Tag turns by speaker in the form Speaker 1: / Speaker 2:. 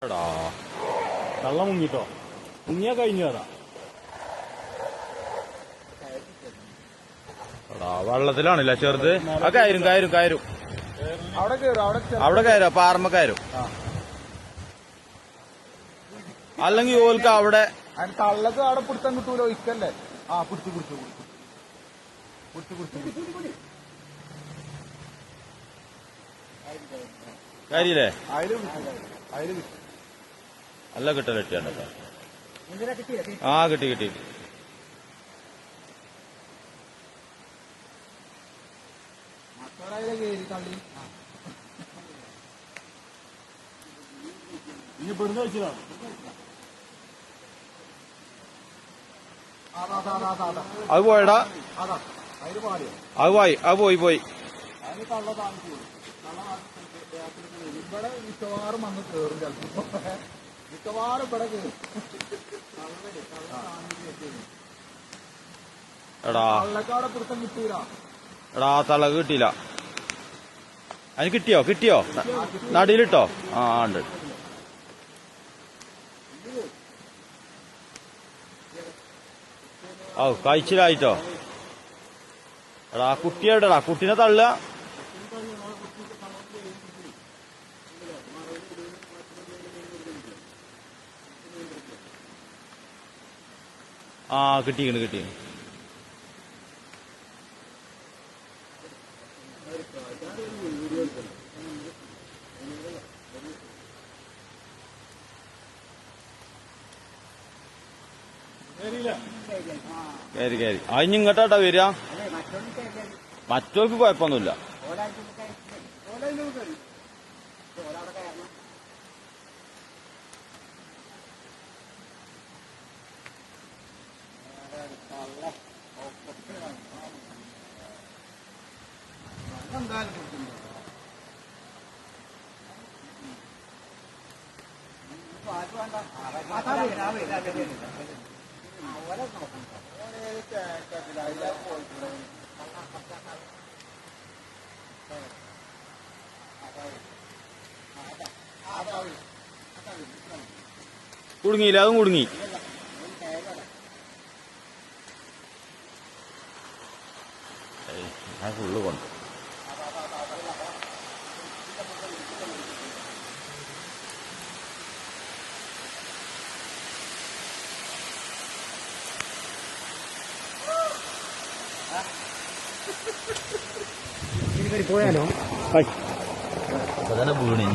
Speaker 1: എടാ വെള്ളം മുങ്ങിട്ടോ, മുങ്ങിയാ കഴിഞ്ഞു അതാ. എടാ വെള്ളത്തിലാണില്ല ചെറുത്. ആ കയറും കയറും കയറും അവിടെ കയറും, പാറമ്മ കയറും. അല്ലെങ്കിൽ ഓൽക്ക് അവിടെ
Speaker 2: തള്ളക്ക് അവിടെ പിടുത്തം കിട്ടൂലോ, ഇക്കല്ലേ. ആ പിടിച്ചു പിടിച്ചു പിടിച്ചു പിടിച്ചു
Speaker 1: കാര്യല്ലേ
Speaker 2: അതില്
Speaker 1: നല്ല കിട്ടലെട്ടിയാണ്. ആ കിട്ടി കിട്ടി.
Speaker 2: തള്ളി
Speaker 1: ഇനി പെടുന്ന വെച്ചതാണ്. അത് പോയടാ, അത് പോയി പോയി.
Speaker 2: അതിന് തള്ള താമസിച്ചു. ഇവിടെ മിക്കവാറും വന്ന് കയറും ചിലപ്പോ, മിക്കവാറും ഇവിടെ കയറും.
Speaker 1: എടാ
Speaker 2: തള്ളക്കാടെ പിടുത്തം കിട്ടൂല.
Speaker 1: എടാ തളക് കിട്ടിയില്ല. അതിന് കിട്ടിയോ കിട്ടിയോ നടിയിലിട്ടോ? ആ ഉണ്ട്. ഓ കഴിച്ചിലായിട്ടോ. എടാ കുട്ടിയെവിടെടാ? കുട്ടീനെ തള്ളുക. ആ കിട്ടിക്കണ് കിട്ടിക്കണ്. കയറി കയറി. അതിന് ഇങ്ങോട്ടാ വരിക. മറ്റോർക്ക് കുഴപ്പമൊന്നുമില്ല. കുടുങ്ങിയില്ല, അതും കുടുങ്ങി. ഞാൻ ഫുള്ള് കൊണ്ട്
Speaker 2: പോയാലോ
Speaker 1: അപ്പൊ തന്നെ വീണി.